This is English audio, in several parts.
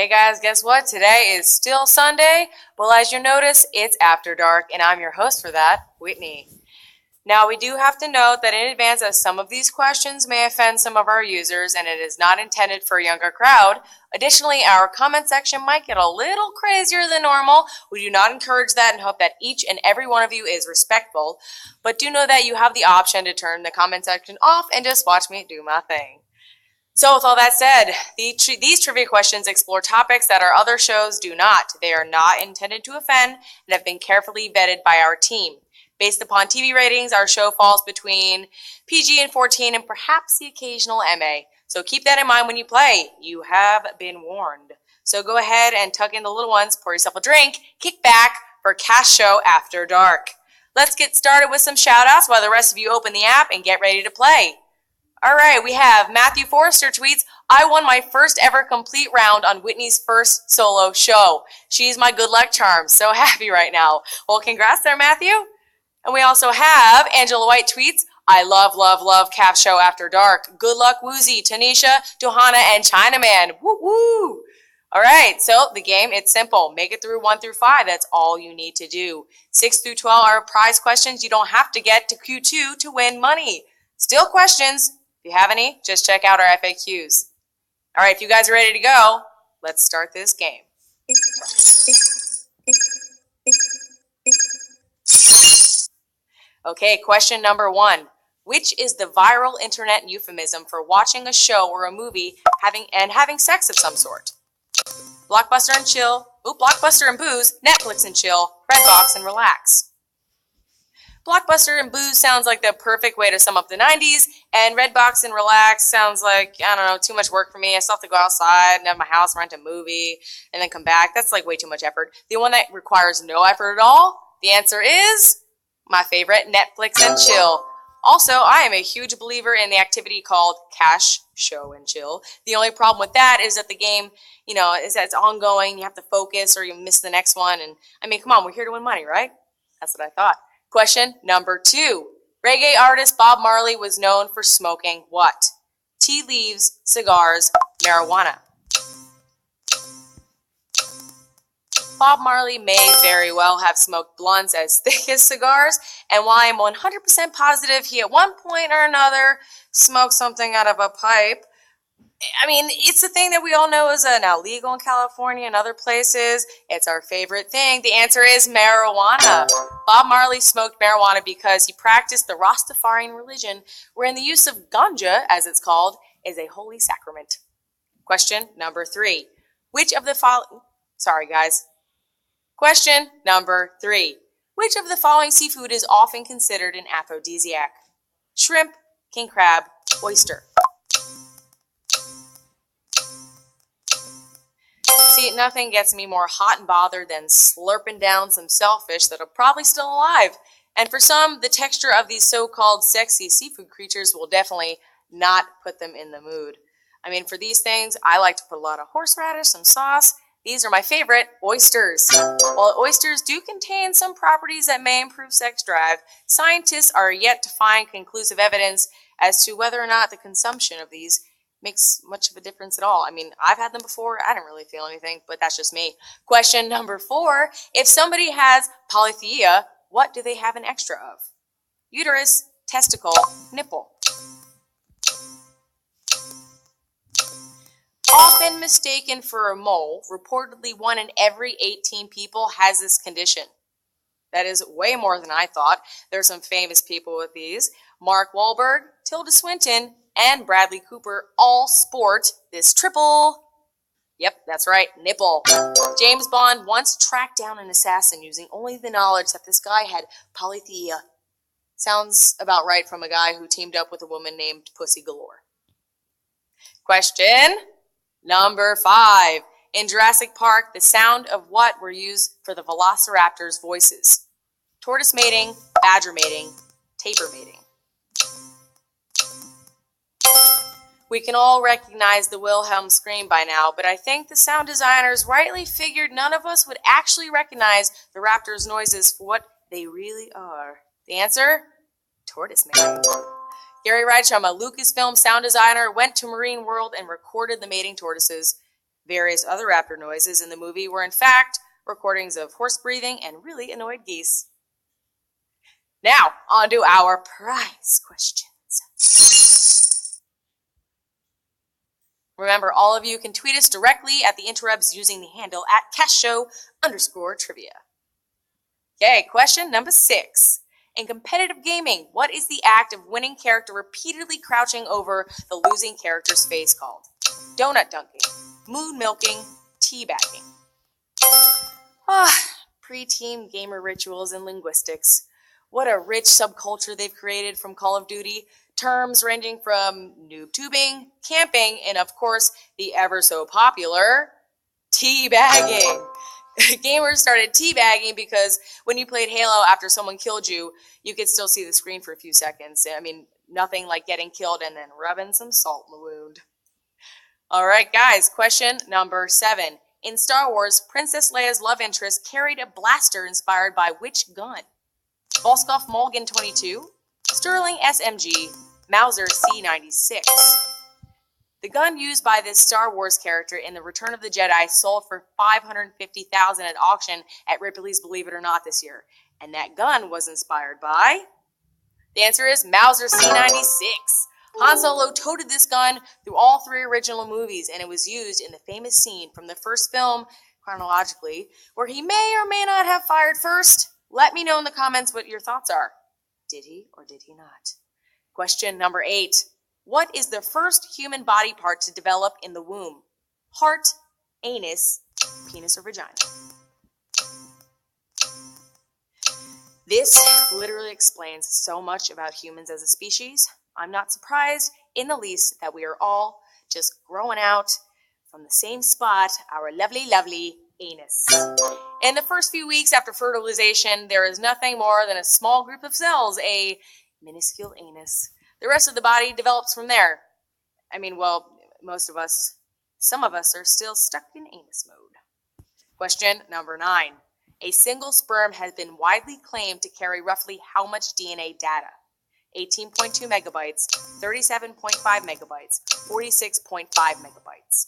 Hey guys, guess what? Today is still Sunday. Well, as you notice, it's After Dark, and I'm your host for that, Whitney. Now, we do have to note that in advance that some of these questions may offend some of our users, and it is not intended for a younger crowd. Additionally, our comment section might get a little crazier than normal. We do not encourage that and hope that each and every one of you is respectful. But do know that you have the option to turn the comment section off and just watch me do my thing. So with all that said, these trivia questions explore topics that our other shows do not. They are not intended to offend and have been carefully vetted by our team. Based upon TV ratings, our show falls between PG and 14 and perhaps the occasional MA. So keep that in mind when you play. You have been warned. So go ahead and tuck in the little ones, pour yourself a drink, kick back for Cast Show After Dark. Let's get started with some shout outs while the rest of you open the app and get ready to play. All right, we have Matthew Forrester tweets, I won my first ever complete round on Whitney's first solo show. She's my good luck charm. So happy right now. Well, congrats there, Matthew. And we also have Angela White tweets, I love Cast Show After Dark. Good luck, Woozy, Tanisha, Johanna, and Chinaman. Woo woo. All right, so the game, it's simple. Make it through 1 through 5. That's all you need to do. 6 through 12 are prize questions. You don't have to get to Q2 to win money. Still questions. If you have any, just check out our FAQs. All right, if you guys are ready to go, let's start this game. Okay, question number 1. Which is the viral internet euphemism for watching a show or a movie having sex of some sort? Blockbuster and chill. Blockbuster and booze. Netflix and chill. Redbox and relax. Blockbuster and booze sounds like the perfect way to sum up the 90s, and Redbox and relax sounds like, I don't know, too much work for me. I still have to go outside and have my house, rent a movie, and then come back. That's like way too much effort. The one that requires no effort at all, the answer is my favorite, Netflix and chill. Also, I am a huge believer in the activity called Cash, Show, and Chill. The only problem with that is that the game, is that it's ongoing. You have to focus or you miss the next one. And I mean, come on, we're here to win money, right? That's what I thought. Question number 2. Reggae artist Bob Marley was known for smoking what? Tea leaves, cigars, marijuana. Bob Marley may very well have smoked blunts as thick as cigars, and while I'm 100% positive he at one point or another smoked something out of a pipe, I mean, it's a thing that we all know is now legal in California and other places. It's our favorite thing. The answer is marijuana. Bob Marley smoked marijuana because he practiced the Rastafarian religion, wherein the use of ganja, as it's called, is a holy sacrament. Question number 3. Question number 3. Which of the following seafood is often considered an aphrodisiac? Shrimp, king crab, oyster. See, nothing gets me more hot and bothered than slurping down some shellfish that are probably still alive. And for some, the texture of these so-called sexy seafood creatures will definitely not put them in the mood. I mean, for these things, I like to put a lot of horseradish, some sauce. These are my favorite, oysters. While oysters do contain some properties that may improve sex drive, scientists are yet to find conclusive evidence as to whether or not the consumption of these makes much of a difference at all. I mean, I've had them before. I didn't really feel anything, but that's just me. Question number 4. If somebody has polythea, what do they have an extra of? Uterus, testicle, nipple. Often mistaken for a mole, reportedly 1 in every 18 people has this condition. That is way more than I thought. There's some famous people with these. Mark Wahlberg, Tilda Swinton, and Bradley Cooper all sport this triple. Yep, that's right, nipple. James Bond once tracked down an assassin using only the knowledge that this guy had polythea. Sounds about right from a guy who teamed up with a woman named Pussy Galore. Question number 5. In Jurassic Park, the sound of what were used for the velociraptors' voices? Tortoise mating, badger mating, tapir mating. We can all recognize the Wilhelm scream by now, but I think the sound designers rightly figured none of us would actually recognize the raptors' noises for what they really are. The answer? Tortoise mating. Gary Reitschum, a Lucasfilm sound designer, went to Marine World and recorded the mating tortoises. Various other raptor noises in the movie were in fact recordings of horse breathing and really annoyed geese. Now, on to our prize questions. Remember, all of you can tweet us directly at the interwebs using the handle @castshow_trivia. Okay, question number 6. In competitive gaming, what is the act of winning character repeatedly crouching over the losing character's face called? Donut dunking, moon milking, teabagging. Pre-team gamer rituals and linguistics. What a rich subculture they've created from Call of Duty. Terms ranging from noob tubing, camping, and of course, the ever so popular teabagging. Gamers started teabagging because when you played Halo after someone killed you, you could still see the screen for a few seconds. I mean, nothing like getting killed and then rubbing some salt in the wound. All right, guys, question number 7. In Star Wars, Princess Leia's love interest carried a blaster inspired by which gun? Volskov Mulligan 22, Sterling SMG, Mauser C96. The gun used by this Star Wars character in The Return of the Jedi sold for $550,000 at auction at Ripley's Believe It or Not this year. And that gun was inspired by? The answer is Mauser C96. Han Solo toted this gun through all 3 original movies, and it was used in the famous scene from the first film, chronologically, where he may or may not have fired first. Let me know in the comments what your thoughts are. Did he or did he not? Question number 8. What is the first human body part to develop in the womb? Heart, anus, penis, or vagina? This literally explains so much about humans as a species. I'm not surprised in the least that we are all just growing out from the same spot, our lovely, lovely anus. In the first few weeks after fertilization, there is nothing more than a small group of cells, a minuscule anus. The rest of the body develops from there. I mean, well, some of us are still stuck in anus mode. Question number 9. A single sperm has been widely claimed to carry roughly how much DNA data? 18.2 megabytes, 37.5 megabytes, 46.5 megabytes.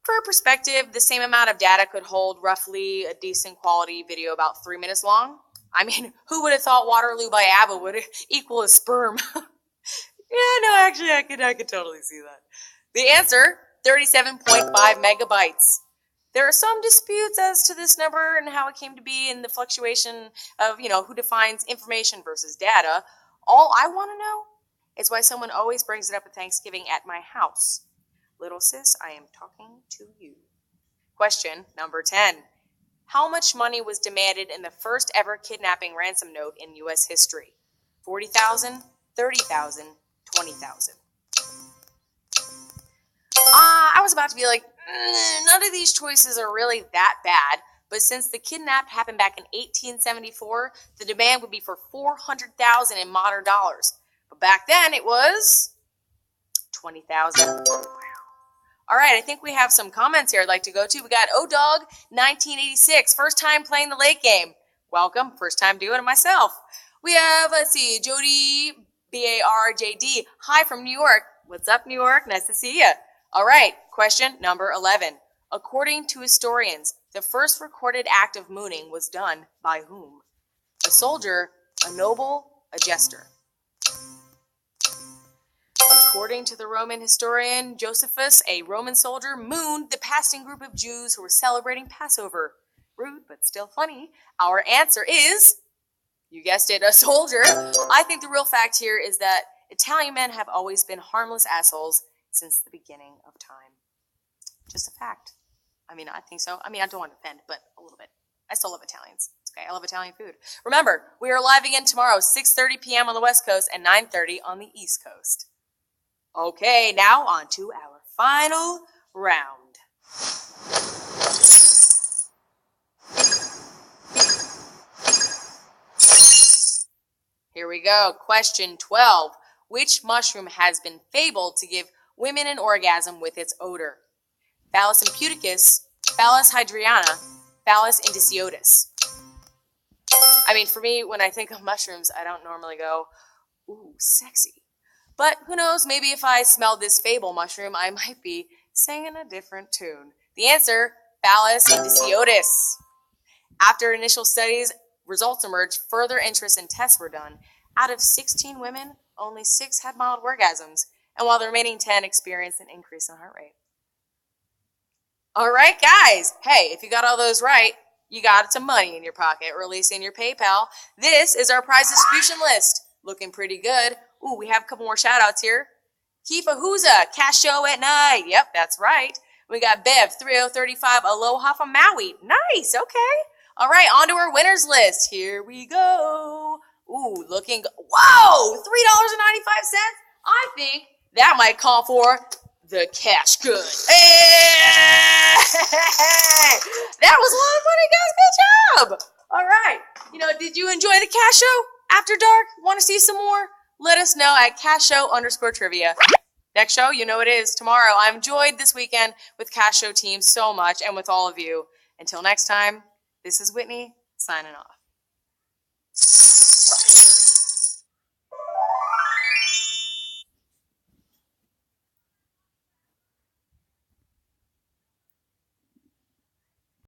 For perspective, the same amount of data could hold roughly a decent quality video about 3 minutes long. I mean, who would have thought Waterloo by ABBA would equal a sperm? Yeah, no, actually, I could totally see that. The answer, 37.5 megabytes. There are some disputes as to this number and how it came to be and the fluctuation of, who defines information versus data. All I want to know is why someone always brings it up at Thanksgiving at my house. Little sis, I am talking to you. Question number 10. How much money was demanded in the first ever kidnapping ransom note in U.S. history? 40,000, 30,000, 20,000. I was about to be like, none of these choices are really that bad, but since the kidnap happened back in 1874, the demand would be for 400,000 in modern dollars. But back then it was 20,000. All right, I think we have some comments here I'd like to go to. We got O-Dog 1986, first time playing the late game. Welcome, first time doing it myself. We have, Jody BARJD. Hi from New York. What's up, New York? Nice to see you. All right, question number 11. According to historians, the first recorded act of mooning was done by whom? A soldier, a noble, a jester. According to the Roman historian Josephus, a Roman soldier mooned the passing group of Jews who were celebrating Passover. Rude, but still funny. Our answer is, you guessed it, a soldier. I think the real fact here is that Italian men have always been harmless assholes since the beginning of time. Just a fact. I mean, I think so. I mean, I don't want to offend, but a little bit. I still love Italians. It's okay. I love Italian food. Remember, we are live again tomorrow, 6:30 p.m. on the West Coast and 9:30 on the East Coast. Okay, now on to our final round. Here we go. Question 12. Which mushroom has been fabled to give women an orgasm with its odor? Phallus imputicus, Phallus hydriana, Phallus indicotis. I mean, for me, when I think of mushrooms, I don't normally go, ooh, sexy. But who knows, maybe if I smelled this fable mushroom, I might be sang in a different tune? The answer, Phallus indiciotus. After initial studies, results emerged, further interest and tests were done. Out of 16 women, only 6 had mild orgasms, and while the remaining 10 experienced an increase in heart rate. All right, guys. Hey, if you got all those right, you got some money in your pocket, or at least in your PayPal. This is our prize distribution list. Looking pretty good. Ooh, we have a couple more shout-outs here. Kifa Huza, Cash Show at Night. Yep, that's right. We got Bev, 3035, Aloha from Maui. Nice, okay. All right, on to our winners list. Here we go. Ooh, looking, whoa, $3.95. I think that might call for the cash good. Hey! That was a lot of money, guys. Good job. All right. Did you enjoy the Cash Show After Dark? Want to see some more? Let us know at cashshow_trivia. Next show, you know it is tomorrow. I've enjoyed this weekend with Cash Show team so much and with all of you. Until next time, this is Whitney signing off.